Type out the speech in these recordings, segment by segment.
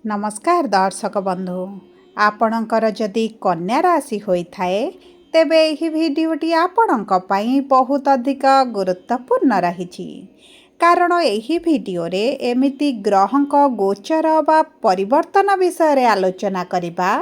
नमस्कार दर्शक बंधु आपणकर जदि कन्या राशि होइथाए तेबे एही भिडियोटी आपणक पई बहुत अधिक गुरुत्वपूर्ण रही कारण एही भिडियो रे एमिति ग्रहंक गोचर बा परिवर्तन विषय रे आलोचना करिबा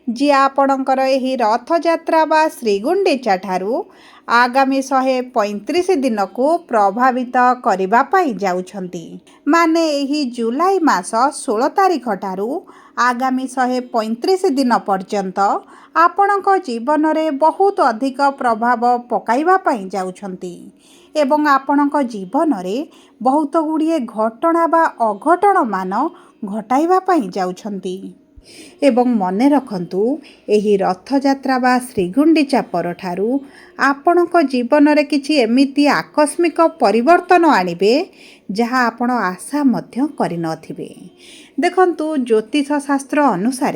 जी आपणकर एही रथयात्रा बा श्रीगुंडीचा ठारू आगामी 135 दिन को प्रभावित करिबा पाई जाउछंती माने एही जुलाई मास 16 तारिख ठारू आगामी 135 दिन पर्यंत आपणक जीवन में बहुत अधिक प्रभाव पकाइबा पाई जाउछंती एवं आपणक जीवन में बहुत गुड़िए घटना बा अघटन मान घटाइबा पाई जाउछंती एवं मने रखंतु एही रथयात्रा बा श्रीगुंडीचा परठारू आपणक जीवन में किछि एमिति आकस्मिक परिवर्तन आनिबे जहाँ आपण आशा मध्य करि नथिबे। देखंतु ज्योतिष शास्त्र अनुसार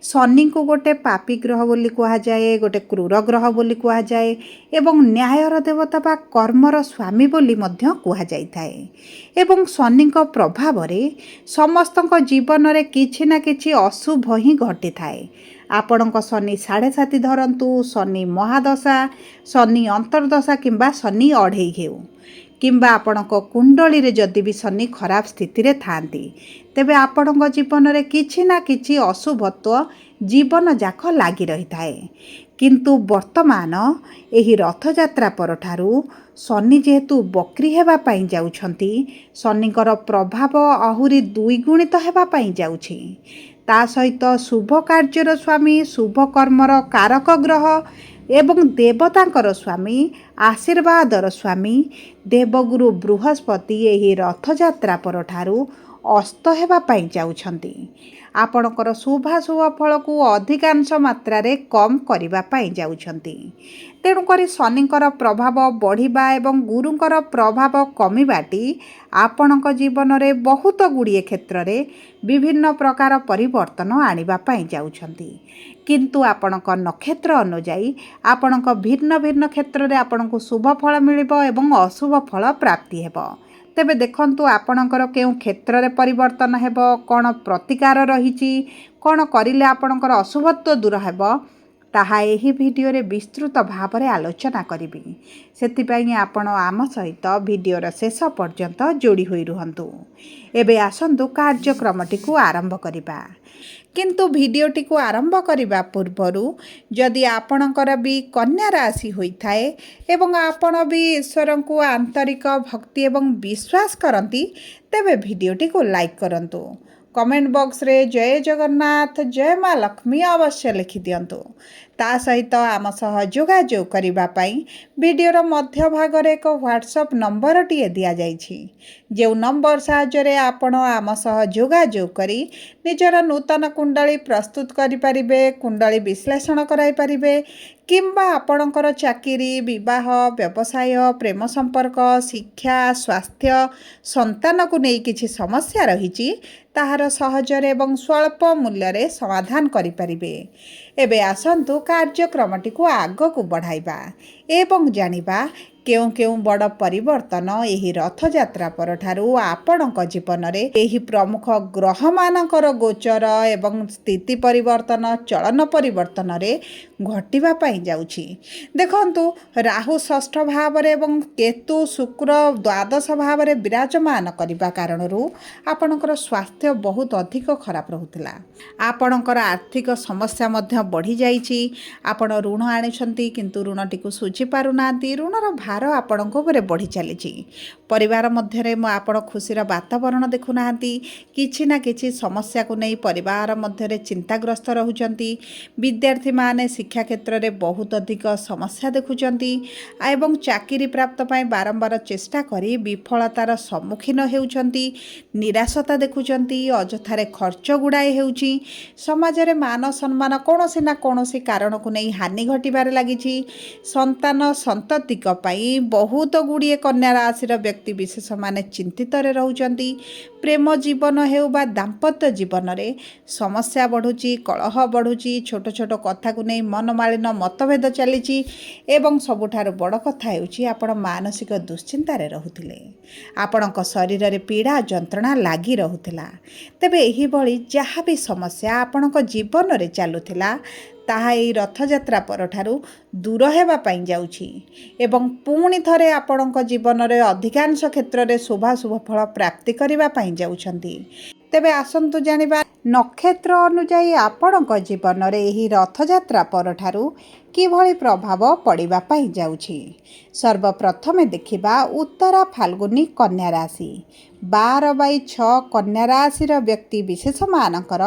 शनि को गोटे पापी ग्रह बोली कहा जाए, गोटे क्रूर ग्रह बोली कहा जाए एवं न्यायर देवता बा कर्मर स्वामी बोली मध्य कहा जाइथाए एवं शनि को प्रभाव रे समस्तक जीवन रे किछि ना किछि अशुभ ही घटी थाए। आपणक शनि 7.5 धरतु, शनि महादशा, शनि अंतर्दशा किंबा शनि अढ़ई हेउ किंबा आपणक कुंडली रे जदि भी शनि खराब स्थिति रे थांती तेबे आपणक जीवन रे किछि ना किछि अशुभत्व जीवन जाक लागी रही थाए। किंतु वर्तमान एही रथयात्रा परठारू शनि जेहेतु बक्री हेबा पाई जाउछंती शनिकर प्रभाव आहुरी द्विगुणित हेबा पाई जाउछि। ता सहित शुभ कार्यर स्वामी, शुभ कर्मर कारक ग्रह एवं देवतांकर स्वामी, आशीर्वादर स्वामी देवगुरु बृहस्पति एही रथयात्रा परठारू अस्त हेबा पाई जाउछंती। आपणकर शुभाशुभ फल को अधिकांश मात्रा रे कम करिबा पाई जाउछंती। तेणुकरी शनिकर प्रभाव बढ़िबा एवं गुरुंकर प्रभाव कमिबाटी आपणक जीवन में बहुत गुड़िए क्षेत्र में विभिन्न प्रकार परिवर्तन आनिबा पाई जाउछंती। किंतु आपणक नक्षत्र अनुजाई आपणक भिन्न भिन्न क्षेत्र में आपणक शुभ फल मिलिबो एवं अशुभ फल प्राप्ति हेबो। तेबे देखंतु आपणकर केउ क्षेत्र में परिवर्तन हेबो, कौन प्रतिकार रहिछि, कौन करिले आपणकर अशुभत्व दूर हेबो ताहा एही वीडियो रे विस्तृत भाव में आलोचना करिबी। सेतिपई आपण आम सहित वीडियोर शेष पर्यंत जोड़ी होई रुहंतु। एबे आसंतु कार्यक्रमटी को आरंभ करिबा। किंतु वीडियोटी को आरंभ करिबा पूर्वरु जदि आपणकर भी कन्या राशि होइथाए एवं आपण भी ईश्वर को आंतरिक भक्ति एवं विश्वास करंती तेबे वीडियोटी को लाइक करंतु। कमेंट बॉक्स रे जय जगन्नाथ, जय माँ लक्ष्मी अवश्य लिखि दियंतु। ता सहित आम सह जोगाजोग करिबा पई वीडियोर मध्य भाग रे एक व्हाट्सएप नंबर टिए दिया जाइछि। जो नंबर साहाय्य रे आपण आम सह जोगाजोग करी निजर नूतन कुंडली प्रस्तुत करि परिबे, कुंडली विश्लेषण कराई परिबे किंबा आपणकर चाकरी, विवाह, व्यवसाय, प्रेम संपर्क, शिक्षा, स्वास्थ्य, संतान को नहीं किछि समस्या रहिछि ताहार सहजरे एवं स्वल्प मूल्य रे समाधान करि परिबे। एबे आसंतु कार्यक्रमटी को आग को बढ़ाइबा एवं जानिबा केउ केउ बड़ परिवर्तन एही रथयात्रा परठारू आपणक जीवन रे एही प्रमुख ग्रह मानकर गोचर एवं स्थिति परिवर्तन, चलन परिवर्तन रे घटिबा पाई जाउछि। देखंतु राहु षष्ठ भाव रे एवं केतु शुक्र द्वादश भाव रे विराजमान करिबा कारणरू आपणकर स्वास्थ्य बहुत अधिक खराब रहुतला। आपणकर आर्थिक समस्या मध्य बढ़ी जाइछि। आपण ऋण आनिछंती किंतु ऋणटी को सुझी पारु नांती, ऋणर भार आपणक उपरे बढ़ी चलीछि। परिवार मध्य रे आपण खुशीर वातावरण देखु नांती, किछि ना किछि समस्या को नहीं परिवार मध्य रे चिंताग्रस्त रहुचंती। विद्यार्थी माने शिक्षा क्षेत्र रे बहुत अधिक समस्या देखुचंती एवं चाकरी प्राप्त पाई बारंबार चेष्टा करी विफलतार सम्मुखीन हेउचंती। निराशता देखुचंती, अजथारे खर्च गुड़ाए हेउची। समाज रे मान सम्मान कोनोसी ना कोनोसी कारण को नहीं हानि घटिबार लागिछि। संतान संततिक पई बहुत गुड़िए कन्या राशि व्यक्ति विशेष माने चिंतित रोचंती। प्रेम जीवन हेउ बा दाम्पत्य जीवन में समस्या बढ़ुची, कलह बढ़ुची, छोट छोट कथा को नहीं मनमालिन मतभेद चली एवं सबुठार बड़ कथा हेउची आपण मानसिक दुश्चिंतार रहुथिले। आपणक शरीर में पीड़ा जंत्रणा लागी रहुथिला। तेबे एही भली जहाँ भी समस्या आपणक जीवन में चलुथिला ताहा एई रथयात्रा परठारु दूर हेबा पाई जाउछि एवं पुणी थरे आपणक जीवन में अधिकांश क्षेत्र में शुभाशुभ फल प्राप्ति करबा पाई जाउछंती। तेबे आसंतु जानिबा नक्षत्र अनुଯାयी आपणक जीवन में एही रथयात्रा परठारु किभଳି प्रभाव पड़िबा पाई जाउछि। सर्वप्रथमे देखिबा उत्तरा फाल्गुनी कन्या राशि 12/6 कन्या राशिर व्यक्ति विशेष मानकर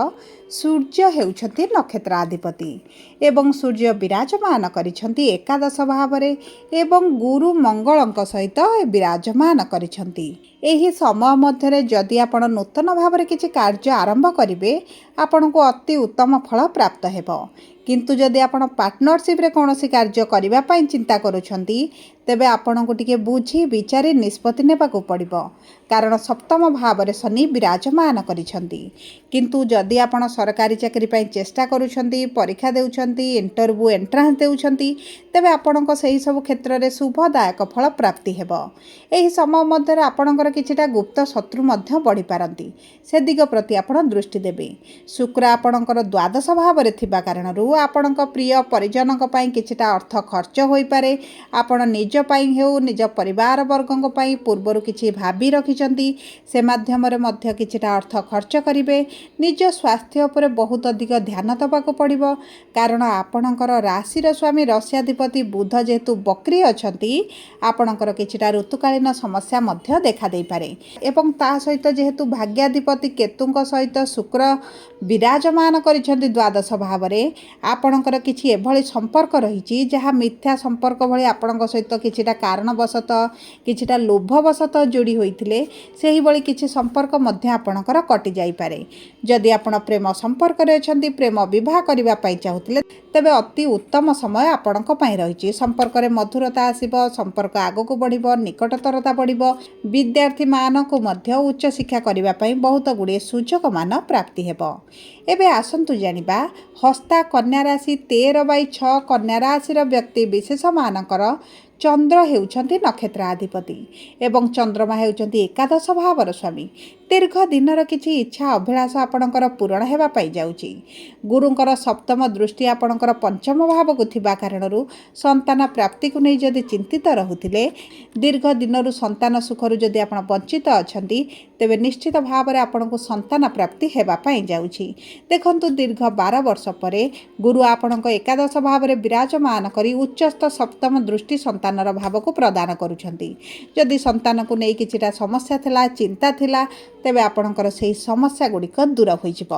सूर्य हेउछंती नक्षत्राधिपति एवं सूर्य विराजमान करिछंती एकादश भावरे एवं गुरु मंगलंक सहित विराजमान करिछंती। एही समय मध्यरे जदि आपण नूतन भावरे किछि कार्य आरंभ करिवे आपनको अति उत्तम फल प्राप्त हेबो। किंतु जदि आपण पार्टनरशिप रे कोनोसी कार्य करिबा पई चिंता करूछंती तेबे आपनको टिके बुझी विचारी निष्पत्ति नेबाकू पड़िबो, कारण सप्तम भावरे शनि विराजमान करिछंती। किंतु जदि आपण सरकारी चाकरी पई चेष्टा करूछंती, परीक्षा देउछंती, इंटरव्यू एंट्रांस देउछंती तेबे आपनको सही सब क्षेत्र रे शुभदायक फल प्राप्ति हेबो। एही समय मध्यरे आपणकर किछिटा गुप्त शत्रु मध्य बढ़ी पारंती, से दिग प्रति आपण दृष्टि देबे। शुक्र आपणकर द्वादश भावरे थिबा कारणरू आपणक प्रिय परिजनक पई किछिटा अर्थ खर्च होई पारे। आपण निज पई हेउ निज परिवार वर्गक पई पूर्वरु किछि भाबी रखिचंती से माध्यम रे मध्य किछिटा अर्थ खर्च करिवे। निज स्वास्थ्य उपर बहुत अधिक ध्यान दबाक पड़िबो, कारण आपणकर राशिर स्वामी राश्याधिपति बुध जेहेतु बक्री अछंती आपणकर किछिटा ऋतुकालीन समस्या मध्य देखा देई पारे एवं ता सहित जेहेतु भाग्याधिपति केतुंक सहित शुक्र विराजमान करिछंती द्वादश भावरे आपणकर किछि एभली संपर्क रहिछि जहा मिथ्या संपर्क भली आपणक सहित किछिटा कारणवशत किछिटा लोभवशत जोड़ी होइथिले सेही भली किछि संपर्क मध्य आपणकर कटि जाई पारे। जदि आपण प्रेम संपर्क रे अछंती, प्रेम विवाह करिबा पई चाहुथिले तेबे अति उत्तम समय आपणक पई रहिछि। संपर्क रे मधुरता आसीबो, संपर्क आगको बढ़िबो, निकटतरता बढ़िबो। विद्यार्थी मानकु मध्य उच्च शिक्षा करिबा पई बहुत गुडे सुजोग मान प्राप्ति हेबो। एबे आसंतु जानिबा हस्ता कन्या राशि 13/6 कन्या राशिर व्यक्ति विशेष मानकर चंद्र हेउछंती नक्षत्राधिपति एवं चंद्रमा हेउछंती एकादश भावर स्वामी। दीर्घ दिनर किछि इच्छा अभिलाष आपणकर पूरण हेबा पाई जाउची। गुरुंकर सप्तम दृष्टि आपणकर पंचम भाव को थिबा कारणरू संतान प्राप्ति को नै जदि चिंतित रहुथिले, दीर्घ दिनरू संतान सुखरू जदि आपण वंचित अछंती तेबे निश्चित भाव रे आपणको संतान प्राप्ति हेबा पाई जाउची। देखंतु दीर्घ 12 वर्ष परे गुरु आपणको एकादश भाव रे विराजमान करी उच्चस्थ सप्तम दृष्टि संतानर भाव को प्रदान करूछंती। जदि संतान को नै किछिटा समस्या थिला, चिंता थिला तेबे आपणकर सेही समस्या गुड़िक दूर होइजिबो।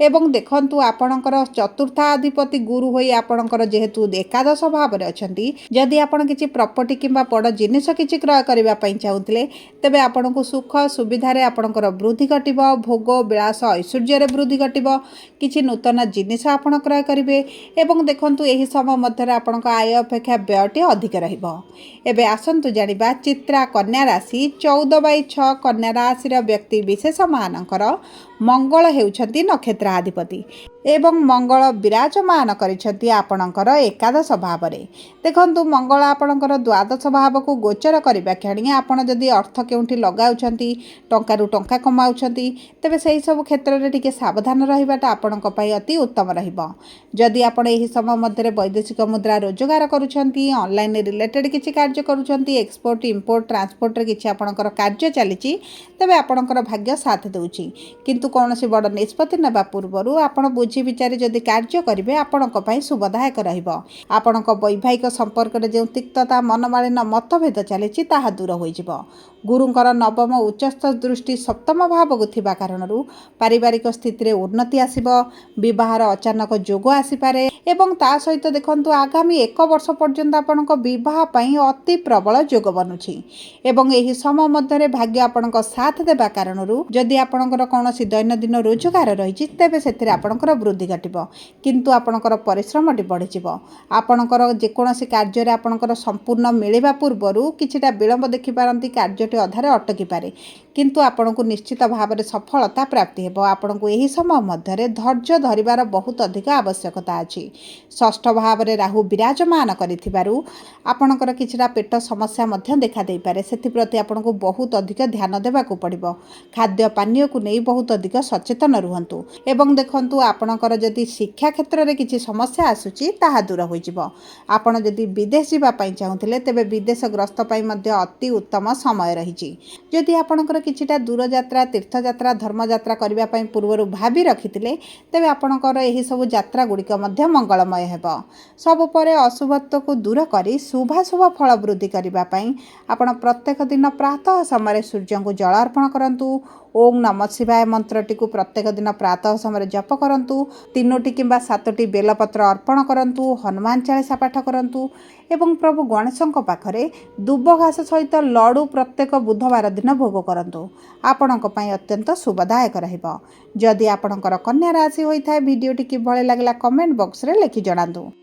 एवं देखंतु आपणकर चतुर्थाधिपति गुरु होई आपणकर जेहेतु एकादश भाव रे अछंती, जदि आपण किछि प्रॉपर्टी किंबा बड़ जिनिस किछि क्रय करिबा पई चाहुतले तेबे आपणको सुख सुविधा रे आपणकर वृद्धि घटिबो, भोग विलास ऐश्वर्य रे वृद्धि घटिबो, किछि नूतन जिनिस आपण क्रय करिवे। एवं देखंतु एही समय मध्य आपणक आय अपेक्षा व्ययटी अधिक रहिबो। एबे आसंतु जानिबा चित्रा कन्या राशि 14/6 कन्या राशिर व्यक्ति विशेष मानकर मंगल हेउछंती नक्षत्राधिपति एवं मंगल विराजमान करिछंती आपणकर एकादश भावरे। देखंतु मंगल आपणकर द्वादश भाव को गोचर करिबा क्षणी आपण जदि अर्थ केउंठी लगाउछंती, टंका रु टंका कमाउछंती तेबे सेही सब क्षेत्र रे टिके सावधान रहिबाटा आपणक पई अति उत्तम रहिबो। जदि आपण एही समय मध्यरे वैदेशिक मुद्रा रोजगार करूछंती, ऑनलाइन रिलेटेड किछि कार्य करूछंती, एक्सपोर्ट इंपोर्ट ट्रांसपोर्ट रे किछि आपणकर कार्य चलिछि तेबे आपणकर भाग्य साथ देउछि। किंतु कौनसी बड़ निष्पत्ति नेबा पूर्वरु आपण बुझी विचारी जदि कार्य करिवे आपणक पई शुभदायक रहिबो। आपणक वैवाहिक संपर्क रे जे तिक्तता मनमालिन मतभेद चलिछि ताहा दूर होइजिबो। गुरुंकर नवम उच्चस्थ दृष्टि सप्तम भावकु थिबा कारणरू पारिवारिक स्थिति रे उन्नति आसिबो, विवाहर अचानक जोग आसीपारे एवं ता सहित देखंतु आगामी 1 वर्ष पर्यंत आपणक विवाह पई अति प्रबल जोग बनुछि एवं एही समय मध्यरे भाग्य आपणक साथ देबा कारणरू जदि आपणकर कोनोसी दैनंदिन रोजगार रहिछि तेबे सेथिरे आपणकर वृद्धि घटिबो, किंतु आपणकर परिश्रमटी बढ़ि जिवो। आपणकर जेकोनोसी कार्य रे आपणकर संपूर्ण मिलिबा पूर्वरू किछिटा विलंब देखि पारंती, कार्य अधारे अटकी पारे, किंतु आपनको निश्चित भाव में सफलता प्राप्ति हेबो। आपनको एही समय मध्यरे धैर्य धरिबार बहुत अधिक आवश्यकता अछि। षष्ठ भाव में राहु विराजमान करिथिबारु आपणकर किछिटा पेट समस्या मध्य देखा देई पारे, सेथिप्रति आपनको बहुत अधिक ध्यान देबाकू पड़िबो। खाद्य पानीय को नहीं बहुत अधिक सचेतन रुहंतु एवं देखंतु आपणकर जदि शिक्षा क्षेत्र में किछि समस्या आसुची ताहा दूर होई जिवो। आपण जदि विदेश जीवा पई चाहुथिले तेबे विदेश ग्रस्त पई मध्य अति उत्तम समय रहिछि। जदि आपणकर किछिटा दूर यात्रा, तीर्थ यात्रा, धर्म यात्रा करबा पई पूर्वरु भाबी रखिथिले तेबे आपणकर एही सब यात्रा गुड़िक मध्य मंगलमय हेबो। सब परे अशुभत्व को दूर करी शुभाशुभ फल वृद्धि करबा पई आपण प्रत्येक दिन प्रातः समय सूर्य को जल अर्पण करंतु। ओम नमः शिवाय मंत्रटी को प्रत्येक दिन प्रातः समय जप करंतु। 3टी किंबा 7टी बेलपत्र अर्पण करंतु। हनुमान चालीसा पाठ करंतु एवं प्रभु गणेशଙ୍କ पाखरे दुब घास सहित लडू प्रत्येक बुधवार दिन भोग करंतु। आपणक पई अत्यंत शुभदायक रहिबो। जदि आपणकर कन्या राशि होइथाय वीडियोटी किभଳି लागला कमेंट बॉक्स रे लिखि जणांतु।